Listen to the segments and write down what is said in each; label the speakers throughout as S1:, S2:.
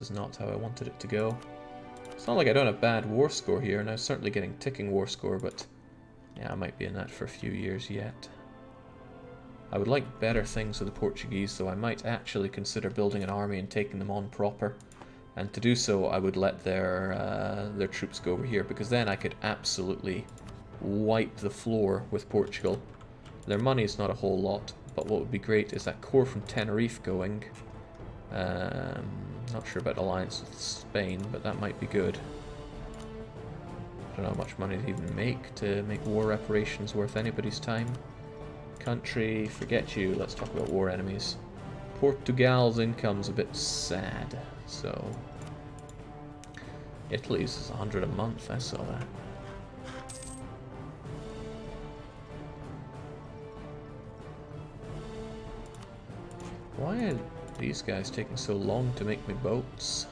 S1: This is not how I wanted it to go. It's not like I don't have bad war score here, and I'm certainly getting ticking war score, but yeah, I might be in that for a few years yet. I would like better things with the Portuguese, so I might actually consider building an army and taking them on proper. And to do so, I would let their troops go over here, because then I could absolutely wipe the floor with Portugal. Their money is not a whole lot, but what would be great is that corps from Tenerife going. Not sure about alliance with Spain, but that might be good. I don't know how much money they even make to make war reparations worth anybody's time. Country, forget you, let's talk about war enemies. Portugal's income's a bit sad, so... Italy's is 100 a month, I saw that. Why are these guys taking so long to make me boats?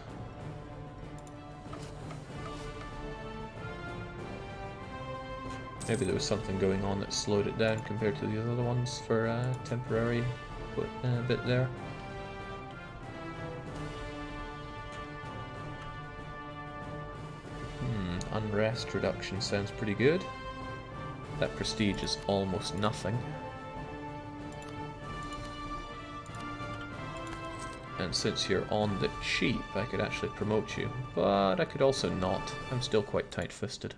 S1: Maybe there was something going on that slowed it down compared to the other ones for a temporary bit there. Unrest reduction sounds pretty good. That prestige is almost nothing. And since you're on the cheap, I could actually promote you. But I could also not. I'm still quite tight-fisted.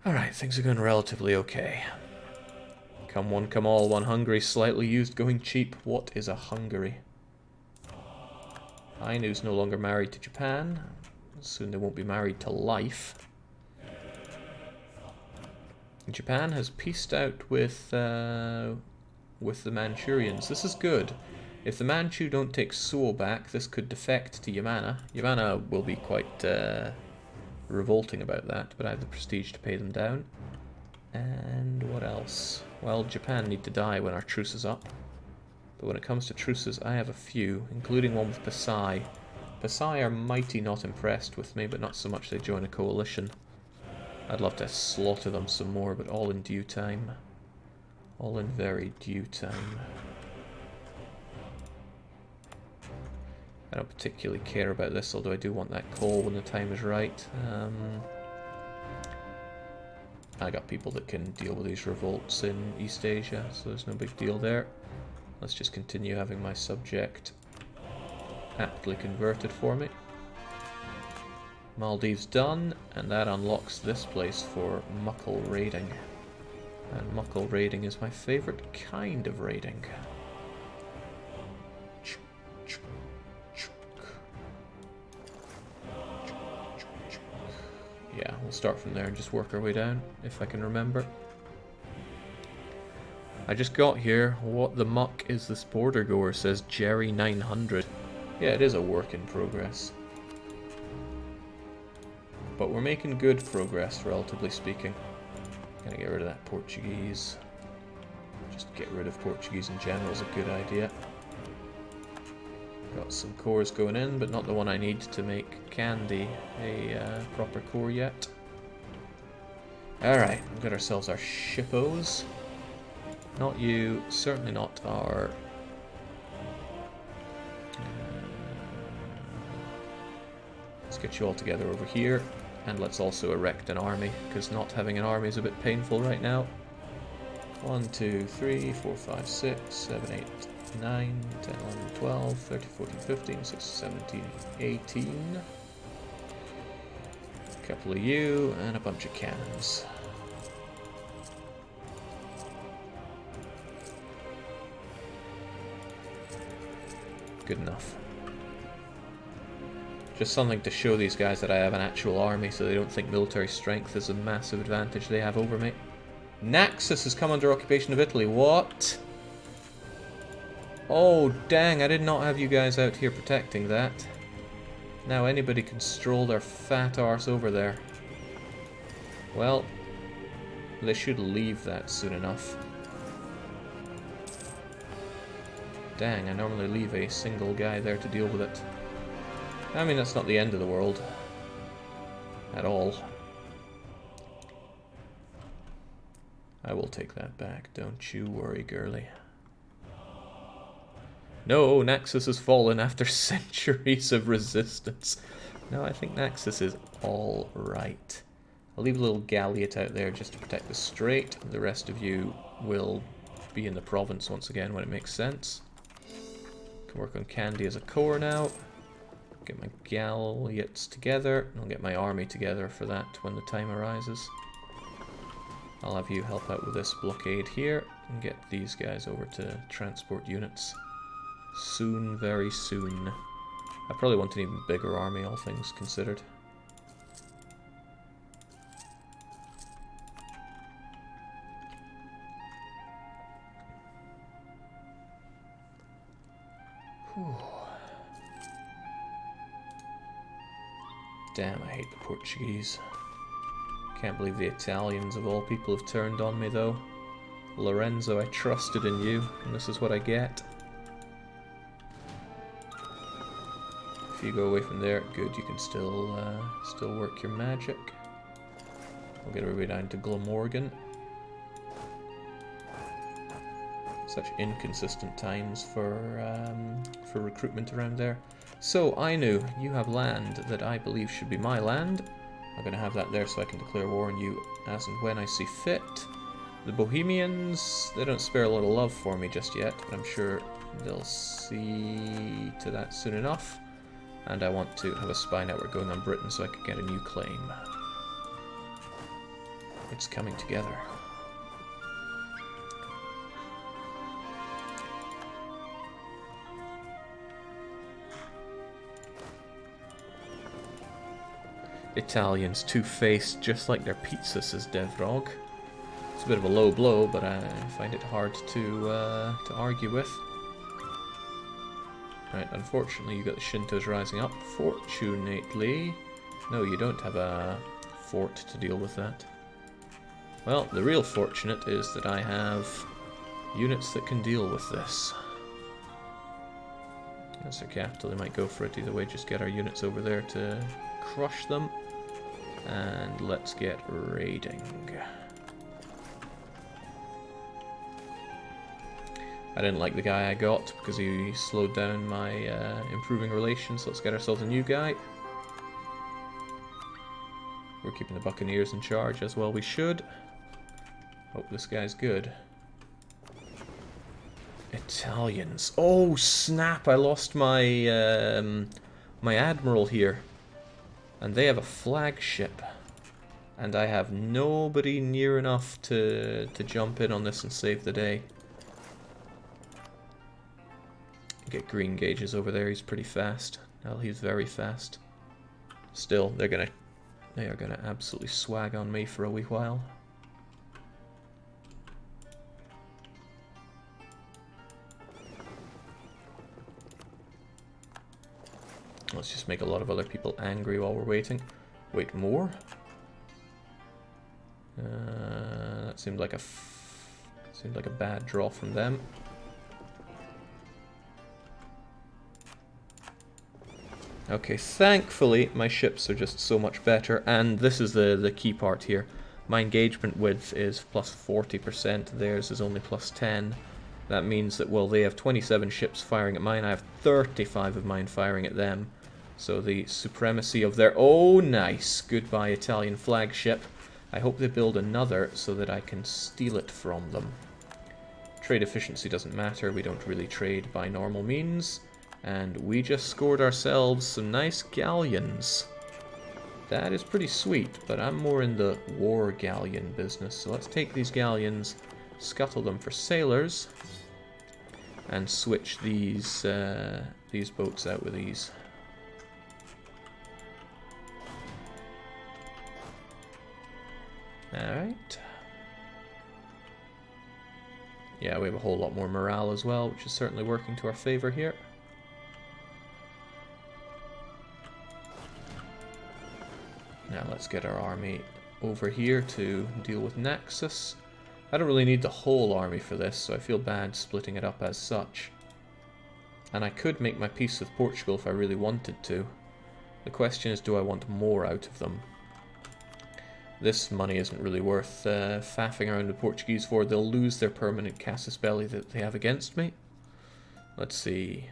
S1: Alright, things are going relatively okay. Come one, come all. One Hungary, slightly used, going cheap. What is a Hungary? Ainu's no longer married to Japan. Soon they won't be married to life. Japan has peaced out with the Manchurians. This is good. If the Manchu don't take Seoul back, this could defect to Yamana. Yamana will be quite revolting about that, but I have the prestige to pay them down. And what else? Well, Japan need to die when our truce is up. But when it comes to truces, I have a few, including one with Pasai. Pasai are mighty not impressed with me, but not so much they join a coalition. I'd love to slaughter them some more, but all in due time. All in very due time. I don't particularly care about this, although I do want that coal when the time is right. I got people that can deal with these revolts in East Asia, so there's no big deal there. Let's just continue having my subject aptly converted for me. Maldives done, and that unlocks this place for muckle raiding. And muckle raiding is my favourite kind of raiding. Yeah, we'll start from there and just work our way down, if I can remember. I just got here. What the muck is this border goer, says Jerry 900. Yeah, it is a work in progress. But we're making good progress, relatively speaking. Gonna get rid of that Portuguese. Just get rid of Portuguese in general is a good idea. Got some cores going in, but not the one I need to make Candy a proper core yet. Alright, we've got ourselves our shippos. Not you, certainly not our... let's get you all together over here. And let's also erect an army, because not having an army is a bit painful right now. 1, 2, 3, 4, 5, 6, 7, 8, 9, 10, 11, 12, 13, 14, 15, 16, 17, 18. A couple of you, and a bunch of cannons. Good enough. Just something to show these guys that I have an actual army, so they don't think military strength is a massive advantage they have over me. Naxos has come under occupation of Italy. What? Oh, dang, I did not have you guys out here protecting that. Now anybody can stroll their fat arse over there. Well, they should leave that soon enough. Dang, I normally leave a single guy there to deal with it. I mean, that's not the end of the world. At all. I will take that back, don't you worry, girly. No, Naxos has fallen after centuries of resistance. No, I think Naxos is all right. I'll leave a little galleot out there just to protect the strait. The rest of you will be in the province once again when it makes sense. Can work on Candy as a core now. Get my galleots together. I'll get my army together for that when the time arises. I'll have you help out with this blockade here and get these guys over to transport units. Soon, very soon. I probably want an even bigger army, all things considered. Whew. Damn, I hate the Portuguese. Can't believe the Italians of all people have turned on me though. Lorenzo, I trusted in you, and this is what I get. If you go away from there, good, you can still work your magic. We'll get everybody down to Glamorgan. Such inconsistent times for recruitment around there. So, Ainu, you have land that I believe should be my land. I'm going to have that there so I can declare war on you as and when I see fit. The Bohemians, they don't spare a lot of love for me just yet, but I'm sure they'll see to that soon enough. And I want to have a spy network going on Britain so I can get a new claim. It's coming together. Italians, two-faced, just like their pizza, says Devrog. It's a bit of a low blow, but I find it hard to argue with. Right, unfortunately you got the Shintos rising up. Fortunately, no, you don't have a fort to deal with that. Well, the real fortunate is that I have units that can deal with this. That's their capital, they might go for it either way, just get our units over there to crush them. And let's get raiding. I didn't like the guy I got because he slowed down my improving relations. Let's get ourselves a new guy. We're keeping the Buccaneers in charge as well we should. Hope this guy's good. Italians. Oh snap, I lost my my admiral here. And they have a flagship. And I have nobody near enough to jump in on this and save the day. Get Green Gauges over there, he's pretty fast. Well, he's very fast. Still, they are gonna absolutely swag on me for a wee while. Let's just make a lot of other people angry while we're waiting. Wait more? That seemed like a bad draw from them. Okay, thankfully my ships are just so much better, and this is the key part here. My engagement width is plus 40%, theirs is only plus 10. That means that, well, they have 27 ships firing at mine, I have 35 of mine firing at them. So the supremacy of their... Oh, nice! Goodbye, Italian flagship. I hope they build another so that I can steal it from them. Trade efficiency doesn't matter, we don't really trade by normal means. And we just scored ourselves some nice galleons. That is pretty sweet, but I'm more in the war galleon business. So let's take these galleons, scuttle them for sailors, and switch these boats out with ease. Alright. Yeah, we have a whole lot more morale as well, which is certainly working to our favor here. Now let's get our army over here to deal with Naxos. I don't really need the whole army for this, so I feel bad splitting it up as such. And I could make my peace with Portugal if I really wanted to. The question is, do I want more out of them? This money isn't really worth faffing around the Portuguese for. They'll lose their permanent casus belli that they have against me. Let's see.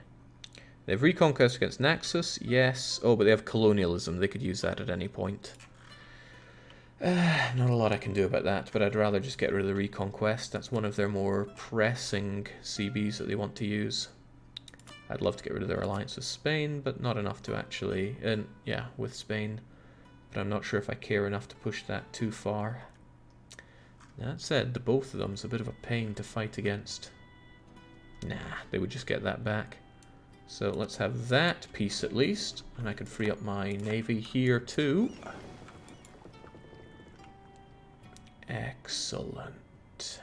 S1: They have reconquest against Naxos, yes. Oh, but they have colonialism. They could use that at any point. Not a lot I can do about that, but I'd rather just get rid of the reconquest. That's one of their more pressing CBs that they want to use. I'd love to get rid of their alliance with Spain, but not enough to actually... yeah, with Spain. But I'm not sure if I care enough to push that too far. That said, the both of them's a bit of a pain to fight against. Nah, they would just get that back. So let's have that piece at least, and I can free up my navy here too. Excellent.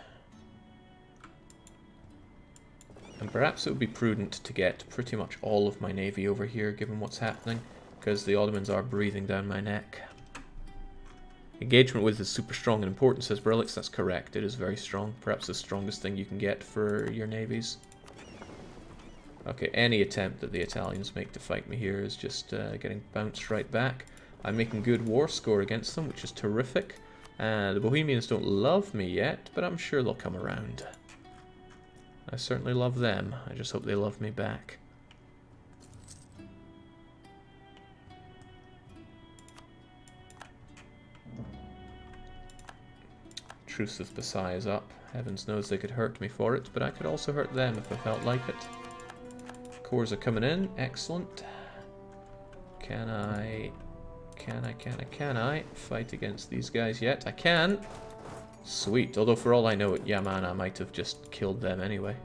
S1: And perhaps it would be prudent to get pretty much all of my navy over here, given what's happening, because the Ottomans are breathing down my neck. Engagement with is super strong and important, says Brillix. That's correct, it is very strong. Perhaps the strongest thing you can get for your navies. Okay, any attempt that the Italians make to fight me here is just getting bounced right back. I'm making good war score against them, which is terrific. The Bohemians don't love me yet, but I'm sure they'll come around. I certainly love them. I just hope they love me back. Truce with Versailles is up. Heavens knows they could hurt me for it, but I could also hurt them if I felt like it. Cores are coming in. Excellent. Can I fight against these guys yet? I can. Sweet. Although for all I know at Yaman, I might have just killed them anyway.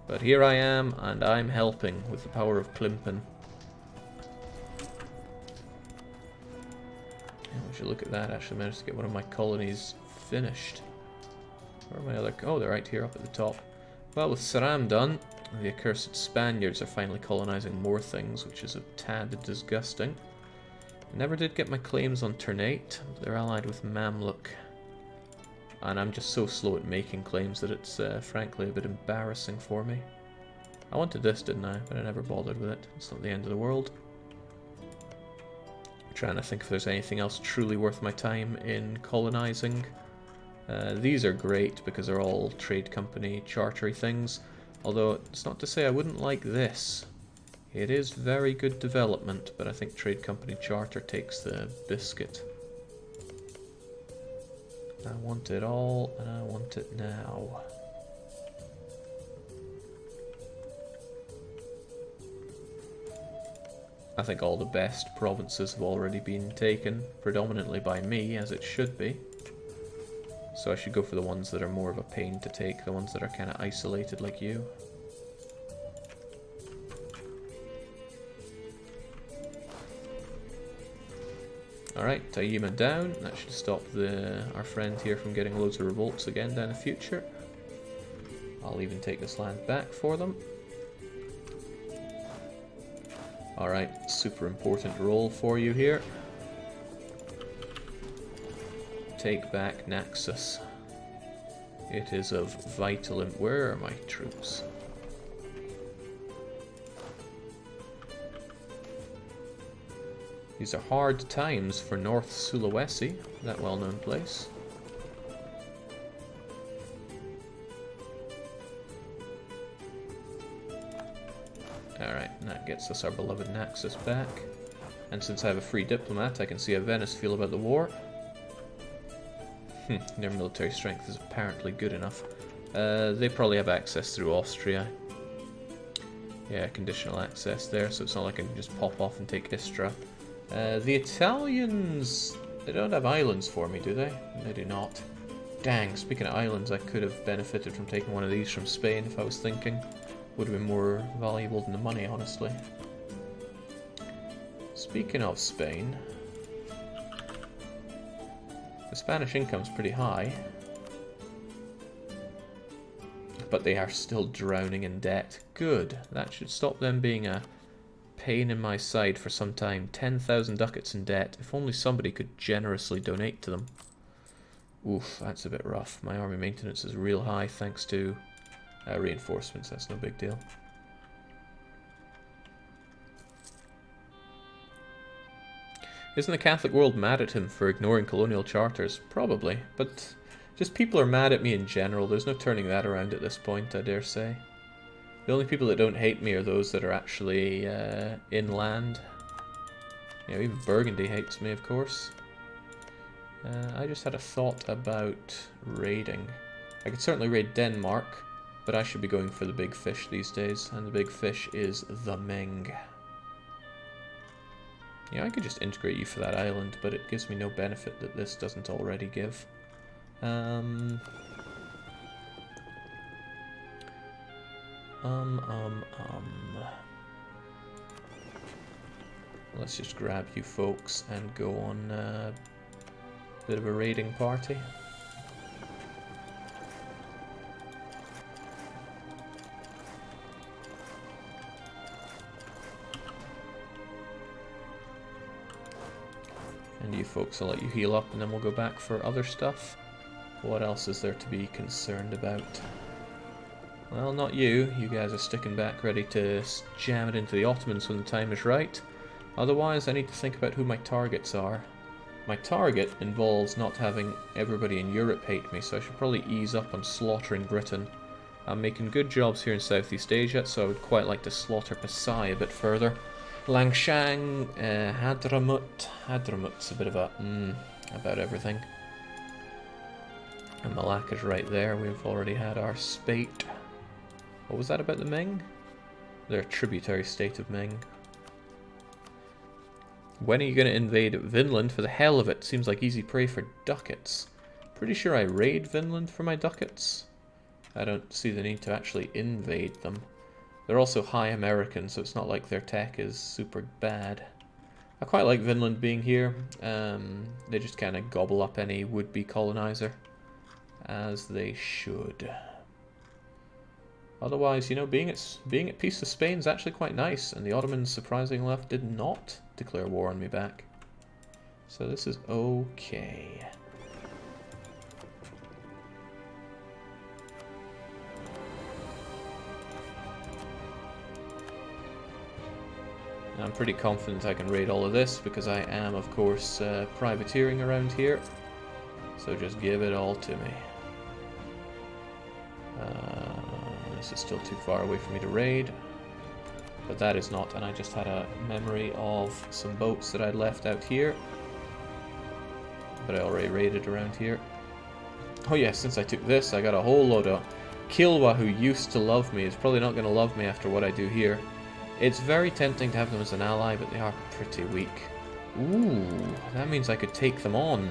S1: But here I am, and I'm helping with the power of Klimpen. We should look at that. Actually managed to get one of my colonies finished. Where are my other... oh, they're right here up at the top. Well, with Saram done, the accursed Spaniards are finally colonizing more things, which is a tad disgusting. I never did get my claims on Ternate, but they're allied with Mamluk. And I'm just so slow at making claims that it's frankly a bit embarrassing for me. I wanted this, didn't I? But I never bothered with it. It's not the end of the world. I'm trying to think if there's anything else truly worth my time in colonizing. These are great because they're all trade company chartery things. Although it's not to say I wouldn't like this. It is very good development, but I think trade company charter takes the biscuit. I want it all, and I want it now. I think all the best provinces have already been taken, predominantly by me, as it should be. So I should go for the ones that are more of a pain to take, the ones that are kind of isolated like you. Alright, Taima down. That should stop our friend here from getting loads of revolts again down the future. I'll even take this land back for them. Alright, super important role for you here. Take back Naxos. It is of vital importance. Where are my troops? These are hard times for North Sulawesi, that well-known place. Alright, and that gets us our beloved Naxos back. And since I have a free diplomat, I can see how Venice feel about the war. Their military strength is apparently good enough. They probably have access through Austria. Yeah, conditional access there, so it's not like I can just pop off and take Istra. The Italians, they don't have islands for me, do they? They do not. Dang, speaking of islands, I could have benefited from taking one of these from Spain if I was thinking. Would have been more valuable than the money, honestly. Speaking of Spain, the Spanish income's pretty high, but they are still drowning in debt. Good. That should stop them being a pain in my side for some time. 10,000 ducats in debt. If only somebody could generously donate to them. Oof, that's a bit rough. My army maintenance is real high thanks to reinforcements. That's no big deal. Isn't the Catholic world mad at him for ignoring colonial charters? Probably, but just people are mad at me in general. There's no turning that around at this point, I dare say. The only people that don't hate me are those that are actually inland. You know, even Burgundy hates me, of course. I just had a thought about raiding. I could certainly raid Denmark, but I should be going for the big fish these days, and the big fish is the Ming. Yeah, I could just integrate you for that island, but it gives me no benefit that this doesn't already give. Let's just grab you folks and go on a bit of a raiding party. And you folks, I'll let you heal up and then we'll go back for other stuff. What else is there to be concerned about? Well, not you. You guys are sticking back ready to jam it into the Ottomans when the time is right. Otherwise, I need to think about who my targets are. My target involves not having everybody in Europe hate me, so I should probably ease up on slaughtering Britain. I'm making good jobs here in Southeast Asia, so I would quite like to slaughter Pasai a bit further. Langshan, Hadramut. Hadramut's a bit of a about everything. And Malacca's right there. We've already had our spate. What was that about the Ming? They're a tributary state of Ming. When are you going to invade Vinland? For the hell of it. Seems like easy prey for ducats. Pretty sure I raid Vinland for my ducats. I don't see the need to actually invade them. They're also high American, so it's not like their tech is super bad. I quite like Vinland being here. They just kind of gobble up any would-be colonizer. As they should. Otherwise, you know, being at peace with Spain is actually quite nice, and the Ottomans, surprisingly enough, did not declare war on me back. So this is okay. I'm pretty confident I can raid all of this, because I am, of course, privateering around here. So just give it all to me. This is still too far away for me to raid. But that is not, and I just had a memory of some boats that I'd left out here. But I already raided around here. Oh yeah, since I took this, I got a whole load of... Kilwa, who used to love me, is probably not going to love me after what I do here. It's very tempting to have them as an ally, but they are pretty weak. Ooh, that means I could take them on.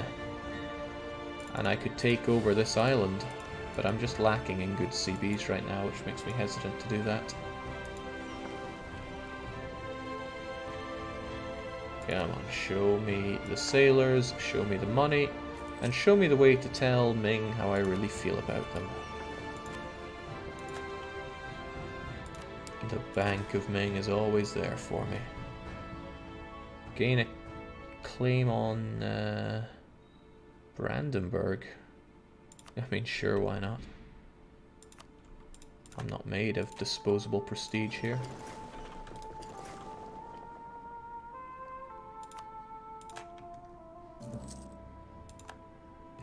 S1: And I could take over this island. But I'm just lacking in good CBs right now, which makes me hesitant to do that. Come on, show me the sailors, show me the money, and show me the way to tell Ming how I really feel about them. The Bank of Ming is always there for me. Gain a claim on Brandenburg. I mean, sure, why not? I'm not made of disposable prestige here.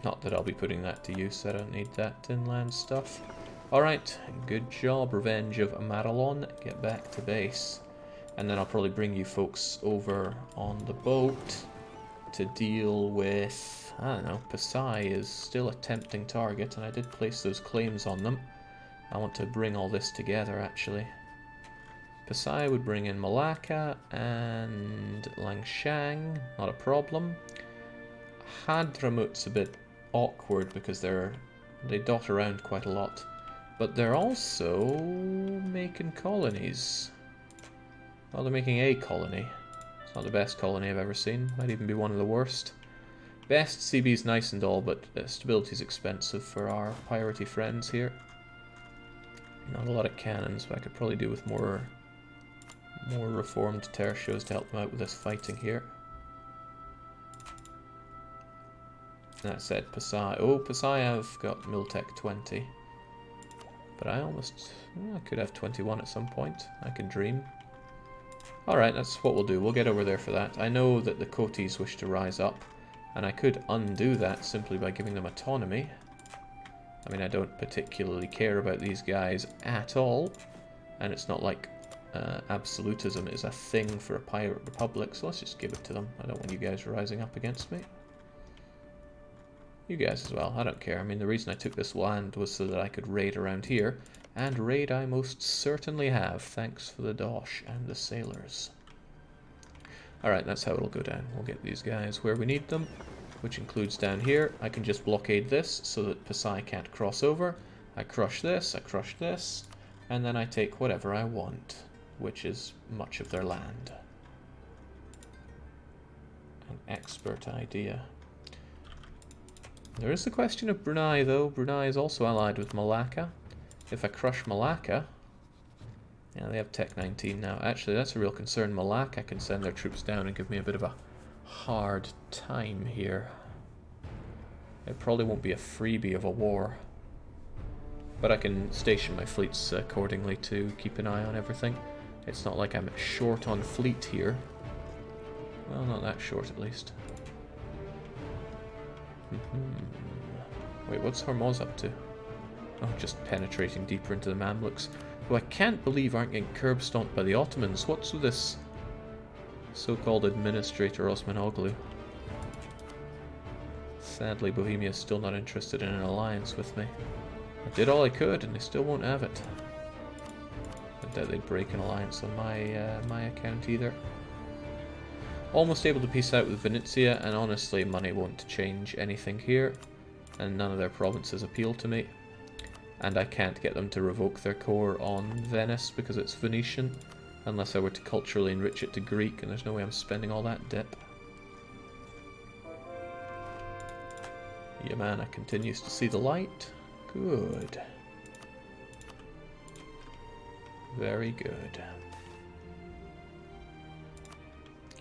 S1: Not that I'll be putting that to use, I don't need that inland stuff. Alright, good job, Revenge of Maralon. Get back to base. And then I'll probably bring you folks over on the boat to deal with... I don't know, Pasai is still a tempting target, and I did place those claims on them. I want to bring all this together, actually. Pasai would bring in Malacca and Langshan, not a problem. Hadramut's a bit awkward because they dot around quite a lot. But they're also making colonies. Well, they're making a colony. It's not the best colony I've ever seen. Might even be one of the worst. Best CB's nice and all, but stability's expensive for our piratey friends here. Not a lot of cannons, but I could probably do with more reformed tertios to help them out with this fighting here. That said, Pasai. Oh, Pasai have got Miltech 20. But I could have 21 at some point. I can dream. Alright, that's what we'll do. We'll get over there for that. I know that the Kotis wish to rise up. And I could undo that simply by giving them autonomy. I mean, I don't particularly care about these guys at all. And it's not like absolutism is a thing for a pirate republic, so let's just give it to them. I don't want you guys rising up against me. You guys as well, I don't care. I mean, the reason I took this land was so that I could raid around here, and raid I most certainly have. Thanks for the dosh and the sailors. Alright, that's how it'll go down. We'll get these guys where we need them, which includes down here. I can just blockade this so that Pasai can't cross over. I crush this, and then I take whatever I want, which is much of their land. An expert idea. There is the question of Brunei, though. Brunei is also allied with Malacca. If I crush Malacca... Yeah, they have Tech 19 now. Actually, that's a real concern. Malacca can send their troops down and give me a bit of a hard time here. It probably won't be a freebie of a war. But I can station my fleets accordingly to keep an eye on everything. It's not like I'm short on fleet here. Well, not that short at least. Wait, what's Hormuz up to? Oh, just penetrating deeper into the Mamluks, who I can't believe aren't getting curb-stomped by the Ottomans. What's with this so-called administrator Osmanoglu? Sadly, Bohemia's still not interested in an alliance with me. I did all I could, and they still won't have it. I doubt they'd break an alliance on my account either. Almost able to peace out with Venetia, and honestly, money won't change anything here, and none of their provinces appeal to me. And I can't get them to revoke their core on Venice because it's Venetian, unless I were to culturally enrich it to Greek, and there's no way I'm spending all that dip. Yamana continues to see the light. Good. Very good.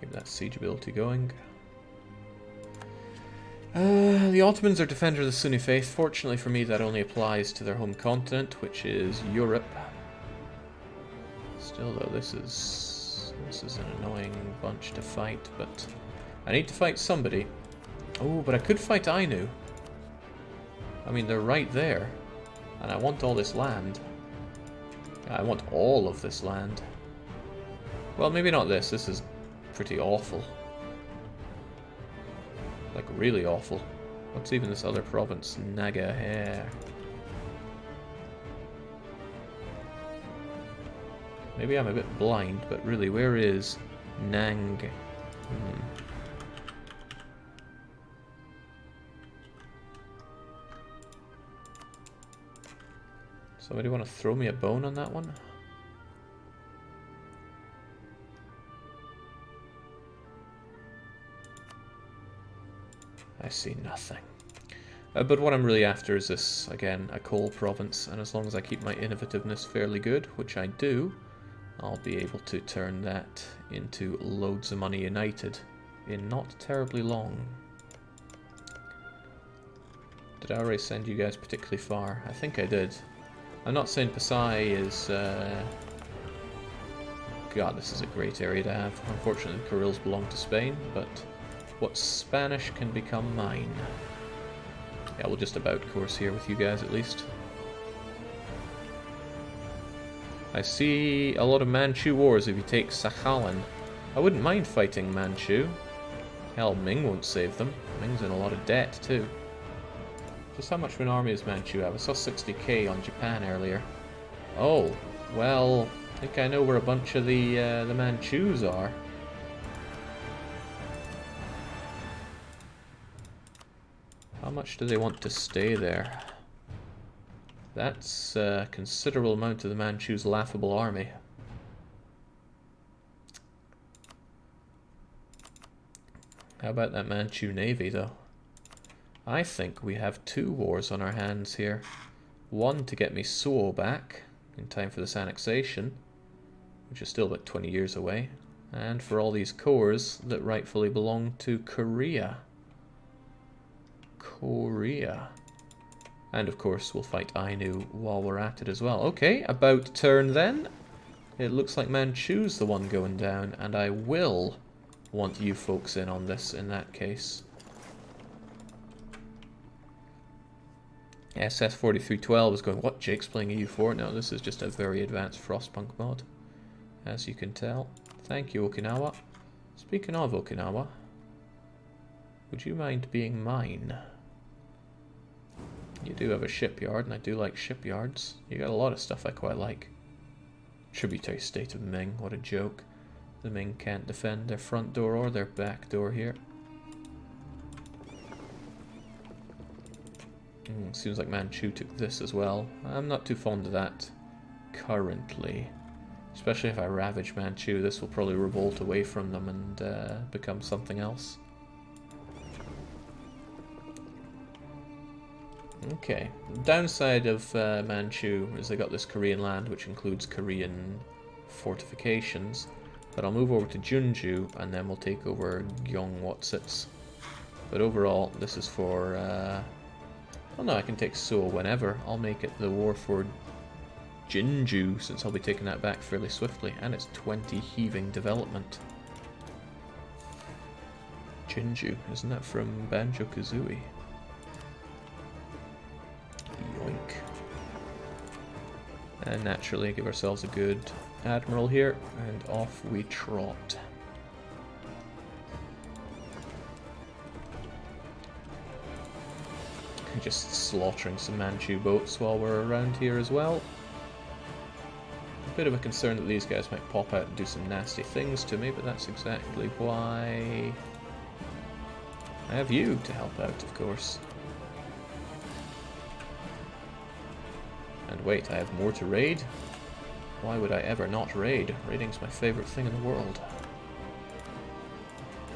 S1: Keep that siege ability going. The Ottomans are defenders of the Sunni faith. Fortunately for me, that only applies to their home continent, which is Europe. Still, though, this is an annoying bunch to fight, but I need to fight somebody. Oh, but I could fight Ainu. I mean, they're right there, and I want all this land. I want all of this land. Well, maybe not this. This is pretty awful. Like, really awful. What's even this other province? Nagaher. Maybe I'm a bit blind, but really, where is Nang? Somebody want to throw me a bone on that one? I see nothing. But what I'm really after is this, again, a coal province, and as long as I keep my innovativeness fairly good, which I do, I'll be able to turn that into loads of money united in not terribly long. Did I already send you guys particularly far? I think I did. I'm not saying Pasai is... God, this is a great area to have. Unfortunately, the Kurils belong to Spain, but what's Spanish can become mine. Yeah, we'll just about course here with you guys at least. I see a lot of Manchu wars if you take Sakhalin. I wouldn't mind fighting Manchu. Hell, Ming won't save them. Ming's in a lot of debt too. Just how much of an army does Manchu have? I saw 60k on Japan earlier. Oh, well, I think I know where a bunch of the Manchus are. How much do they want to stay there? That's a considerable amount of the Manchus' laughable army. How about that Manchu navy, though? I think we have 2 wars on our hands here. One to get me Suo back in time for this annexation, which is still about 20 years away, and for all these cores that rightfully belong to Korea. And of course we'll fight Ainu while we're at it as well. Okay, about turn then. It looks like Manchu's the one going down, and I will want you folks in on this in that case. SS4312 is going, what, Jake's playing EU4? No, this is just a very advanced Frostpunk mod, as you can tell. Thank you, Okinawa. Speaking of Okinawa, would you mind being mine? You do have a shipyard, and I do like shipyards. You got a lot of stuff I quite like. Tributary state of Ming, what a joke. The Ming can't defend their front door or their back door here. Seems like Manchu took this as well. I'm not too fond of that currently. Especially if I ravage Manchu, this will probably revolt away from them and become something else. Okay, the downside of Manchu is they got this Korean land, which includes Korean fortifications. But I'll move over to Jeonju, and then we'll take over Gyeongwhatsits. But overall, this is for... well, no, I can take Seoul whenever. I'll make it the war for Jinju, since I'll be taking that back fairly swiftly. And it's 20 heaving development. Jinju, isn't that from Banjo-Kazooie? Yoink. And naturally give ourselves a good admiral here, and off we trot. Just slaughtering some Manchu boats while we're around here as well. A bit of a concern that these guys might pop out and do some nasty things to me, but that's exactly why I have you to help out, of course. And wait, I have more to raid? Why would I ever not raid? Raiding's my favorite thing in the world.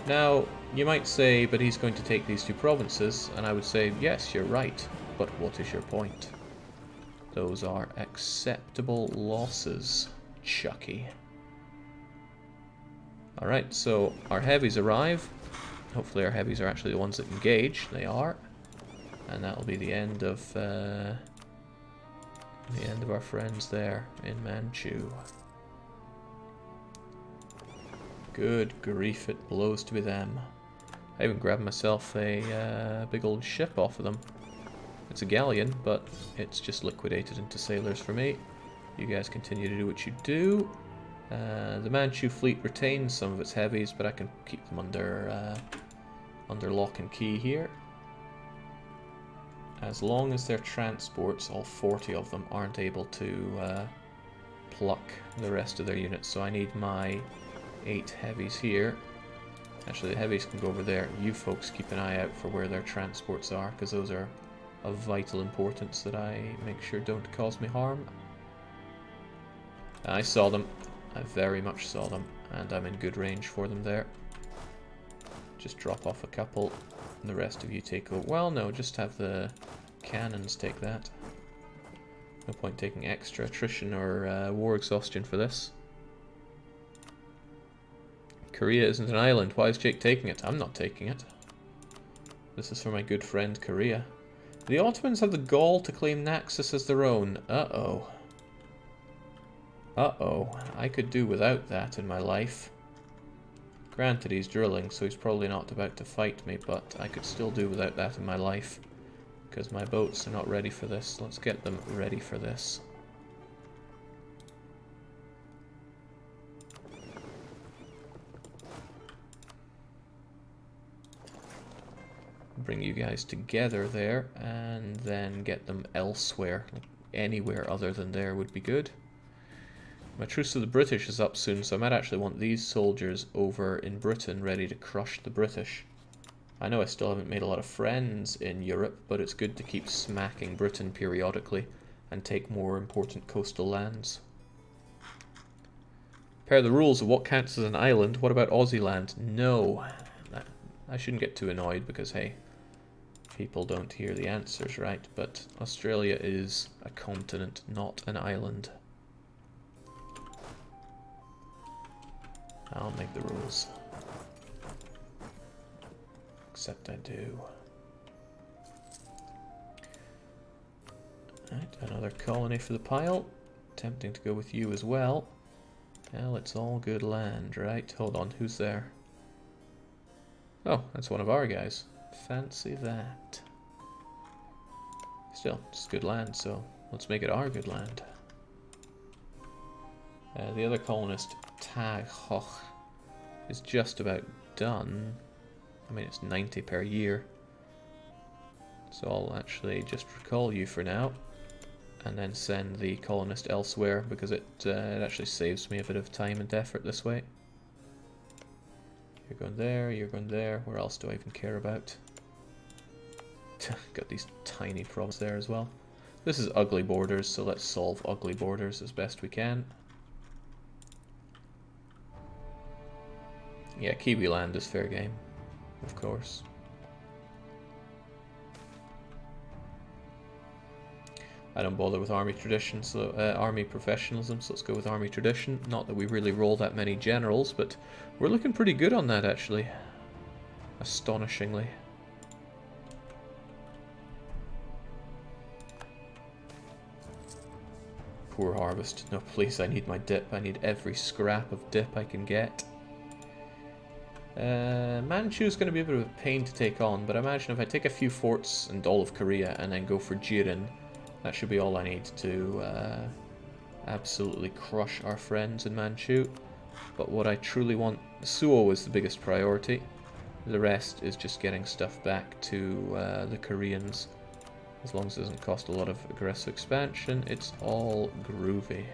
S1: Now, you might say, but he's going to take these two provinces, and I would say, yes, you're right, but what is your point? Those are acceptable losses, Chucky. Alright, so our heavies arrive. Hopefully our heavies are actually the ones that engage. They are. And that'll be the end of our friends there in Manchu. Good grief, it blows to be them. I even grabbed myself a big old ship off of them. It's a galleon, but it's just liquidated into sailors for me. You guys continue to do what you do. The Manchu fleet retains some of its heavies, but I can keep them under lock and key here. As long as their transports, all 40 of them, aren't able to pluck the rest of their units. So I need my 8 heavies here. Actually, the heavies can go over there. You folks keep an eye out for where their transports are, because those are of vital importance that I make sure don't cause me harm. I saw them. I very much saw them, and I'm in good range for them there. Just drop off a couple, and the rest of you take over. Well, no, just have the cannons take that. No point taking extra attrition or war exhaustion for this. Korea isn't an island. Why is Jake taking it? I'm not taking it. This is for my good friend Korea. The Ottomans have the gall to claim Naxos as their own. Uh-oh. Uh-oh. I could do without that in my life. Granted, he's drilling, so he's probably not about to fight me, but I could still do without that in my life. Because my boats are not ready for this. Let's get them ready for this. Bring you guys together there, and then get them elsewhere. Anywhere other than there would be good. My truce to the British is up soon, so I might actually want these soldiers over in Britain ready to crush the British. I know I still haven't made a lot of friends in Europe, but it's good to keep smacking Britain periodically and take more important coastal lands. Pair the rules of what counts as an island. What about Aussie land? No. I shouldn't get too annoyed because, hey, people don't hear the answers, right? But Australia is a continent, not an island. I'll make the rules. Except I do. Right, another colony for the pile. Tempting to go with you as well. Well, it's all good land, right? Hold on, who's there? Oh, that's one of our guys. Fancy that. Still, it's good land, so let's make it our good land. The other colonist, Tag Hoch, is just about done. I mean, it's 90 per year. So I'll actually just recall you for now, and then send the colonist elsewhere, because it actually saves me a bit of time and effort this way. You're going there, you're going there. Where else do I even care about? Got these tiny problems there as well. This is ugly borders, so let's solve ugly borders as best we can. Yeah, Kiwi land is fair game, of course. I don't bother with army tradition, so army professionalism, so let's go with army tradition. Not that we really roll that many generals, but we're looking pretty good on that actually. Astonishingly. Poor harvest. No, please, I need my dip. I need every scrap of dip I can get. Manchu's going to be a bit of a pain to take on, but I imagine if I take a few forts and all of Korea and then go for Jiren, that should be all I need to absolutely crush our friends in Manchu. But what I truly want, Suo is the biggest priority. The rest is just getting stuff back to the Koreans. As long as it doesn't cost a lot of aggressive expansion, it's all groovy.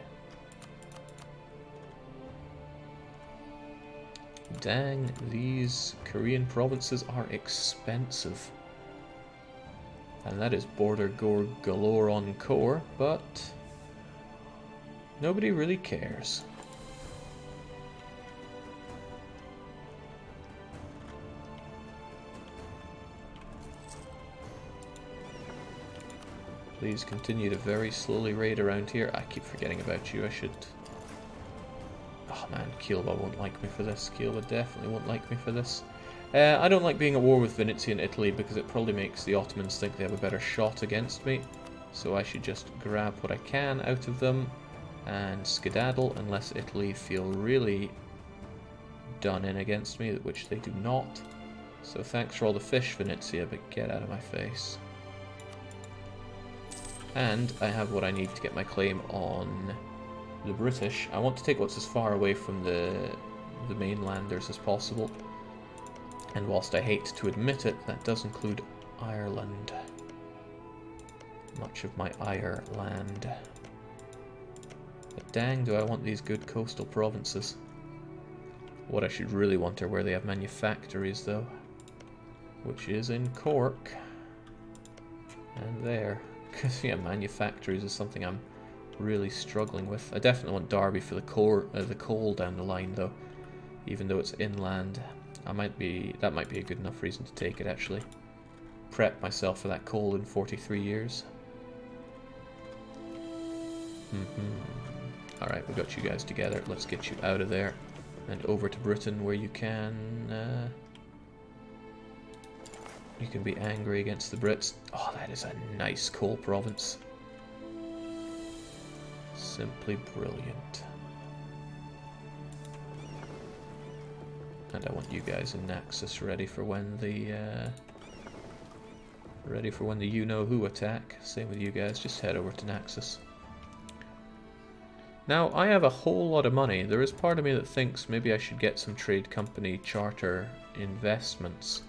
S1: Dang, these Korean provinces are expensive. And that is border gore galore on core, but nobody really cares. Please continue to very slowly raid around here. I keep forgetting about you. I should... Oh man, Kiewa won't like me for this. Kiewa definitely won't like me for this. I don't like being at war with Venezia and Italy because it probably makes the Ottomans think they have a better shot against me. So I should just grab what I can out of them and skedaddle unless Italy feel really done in against me, which they do not. So thanks for all the fish, Venezia, but get out of my face. And I have what I need to get my claim on the British. I want to take what's as far away from the mainlanders as possible. And whilst I hate to admit it, that does include Ireland. Much of my Ireland. But dang, do I want these good coastal provinces. What I should really want are where they have manufactories, though. Which is in Cork. And there. Because, yeah, manufactories is something I'm really struggling with. I definitely want Derby for the coal down the line, though. Even though it's inland. That might be a good enough reason to take it, actually. Prep myself for that coal in 43 years. Alright, we got you guys together. Let's get you out of there. And over to Britain, where you can be angry against the Brits. Oh, that is a nice coal province. Simply brilliant. And I want you guys in Naxos ready for when the you-know-who attack. Same with you guys, just head over to Naxos. Now, I have a whole lot of money. There is part of me that thinks maybe I should get some trade company charter investments.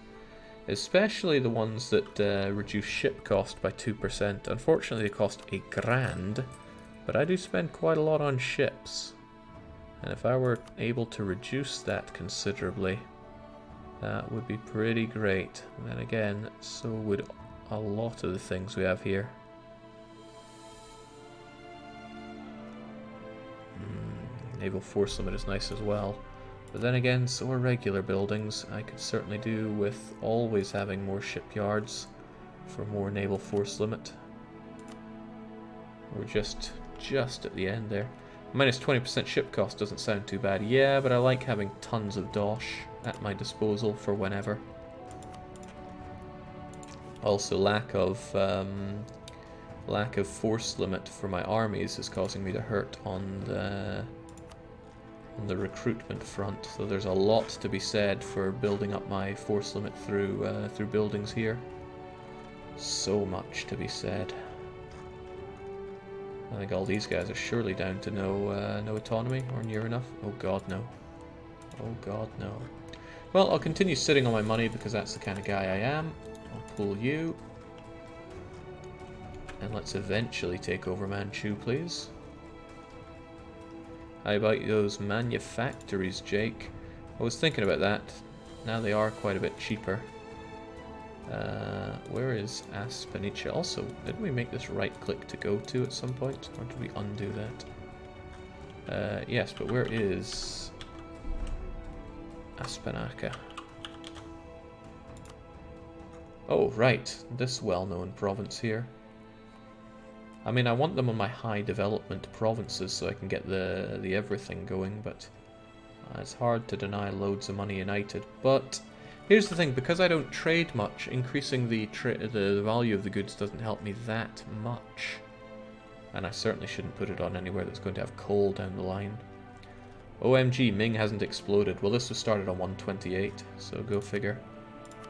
S1: Especially the ones that reduce ship cost by 2%. Unfortunately, they cost $1,000, but I do spend quite a lot on ships. And if I were able to reduce that considerably, that would be pretty great. And then again, so would a lot of the things we have here. Naval force limit is nice as well. But then again, so are regular buildings. I could certainly do with always having more shipyards for more naval force limit. We're just at the end there. Minus 20% ship cost doesn't sound too bad. Yeah, but I like having tons of dosh at my disposal for whenever. Also, lack of force limit for my armies is causing me to hurt on the recruitment front. So there's a lot to be said for building up my force limit through buildings here. So much to be said. I think all these guys are surely down to no autonomy, or near enough. Oh god, no. Oh god, no. Well, I'll continue sitting on my money because that's the kind of guy I am. I'll pull you. And let's eventually take over Manchu, please. How about those manufactories, Jake? I was thinking about that. Now they are quite a bit cheaper. Where is Aspenicia? Also, didn't we make this right click to go to at some point? Or did we undo that? Yes, but where is Aspenaca? Oh, right. This well-known province here. I mean, I want them on my high development provinces so I can get the everything going, but it's hard to deny loads of money united. But here's the thing, because I don't trade much, increasing the value of the goods doesn't help me that much. And I certainly shouldn't put it on anywhere that's going to have coal down the line. OMG, Ming hasn't exploded. Well, this was started on 128, so go figure.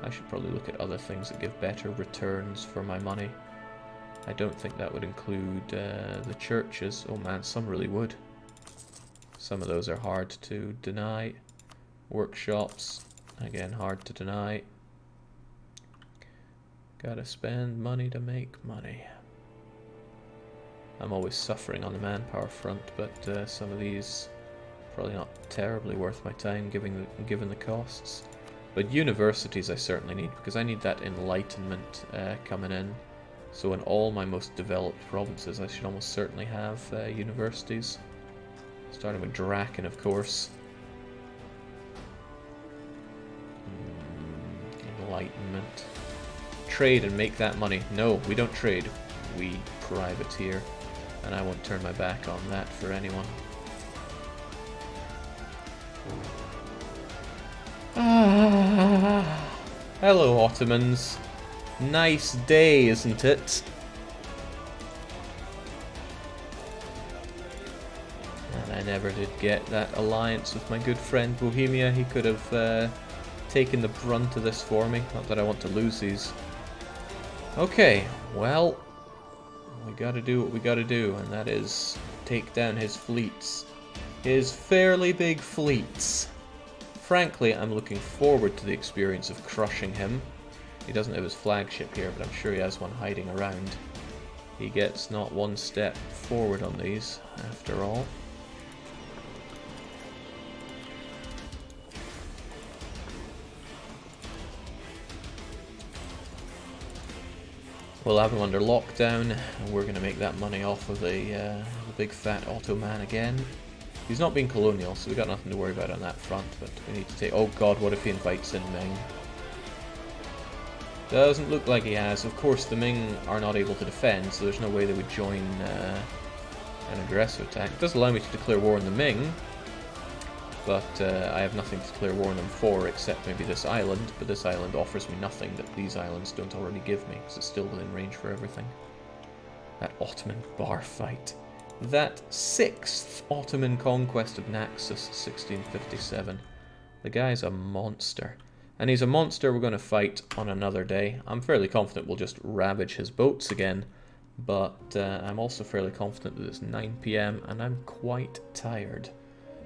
S1: I should probably look at other things that give better returns for my money. I don't think that would include the churches. Oh man, some really would. Some of those are hard to deny. Workshops, again, hard to deny. Gotta spend money to make money. I'm always suffering on the manpower front, but some of these probably not terribly worth my time given the costs. But universities I certainly need, because I need that enlightenment coming in. So in all my most developed provinces, I should almost certainly have universities. Starting with Draken, of course. Enlightenment. Trade and make that money. No, we don't trade. We privateer. And I won't turn my back on that for anyone. Hello, Ottomans. Nice day, isn't it? And I never did get that alliance with my good friend Bohemia. He could have taken the brunt of this for me. Not that I want to lose these. Okay, well, we gotta do what we gotta do, and that is take down his fleets. His fairly big fleets. Frankly, I'm looking forward to the experience of crushing him. He doesn't have his flagship here, but I'm sure he has one hiding around. He gets not one step forward on these, after all. We'll have him under lockdown, and we're going to make that money off of the big fat Ottoman again. He's not being colonial, so we've got nothing to worry about on that front, but we need to take... Oh god, what if he invites in Ming? Doesn't look like he has. Of course, the Ming are not able to defend, so there's no way they would join an aggressive attack. It does allow me to declare war on the Ming, but I have nothing to declare war on them for except maybe this island, but this island offers me nothing that these islands don't already give me, because it's still within range for everything. That Ottoman bar fight. That 6th Ottoman conquest of Naxos, 1657. The guy's a monster. And he's a monster we're going to fight on another day. I'm fairly confident we'll just ravage his boats again, but I'm also fairly confident that it's 9 PM and I'm quite tired.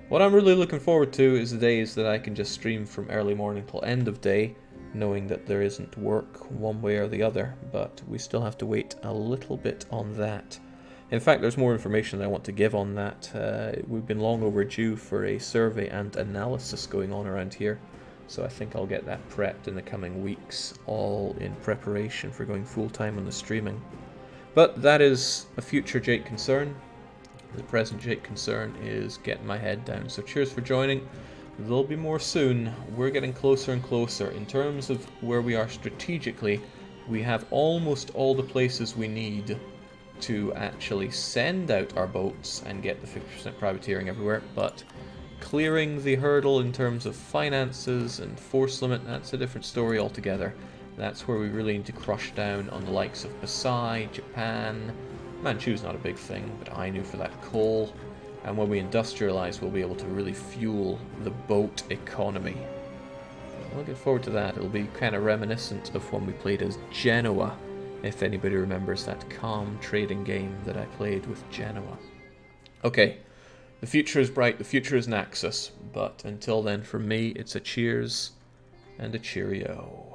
S1: What I'm really looking forward to is the days that I can just stream from early morning till end of day, knowing that there isn't work one way or the other, but we still have to wait a little bit on that. In fact, there's more information that I want to give on that. We've been long overdue for a survey and analysis going on around here. So I think I'll get that prepped in the coming weeks, all in preparation for going full-time on the streaming. But that is a future Jake concern. The present Jake concern is getting my head down. So cheers for joining. There'll be more soon. We're getting closer and closer. In terms of where we are strategically, we have almost all the places we need to actually send out our boats and get the 50% privateering everywhere, but clearing the hurdle in terms of finances and force limit, that's a different story altogether. That's where we really need to crush down on the likes of Pasai, Japan. Manchu's not a big thing, but Ainu for that coal. And when we industrialize, we'll be able to really fuel the boat economy. Looking forward to that. It'll be kind of reminiscent of when we played as Genoa if anybody remembers that calm trading game that I played with Genoa. Okay, the future is bright, the future is Naxos, but until then, for me, it's a cheers and a cheerio.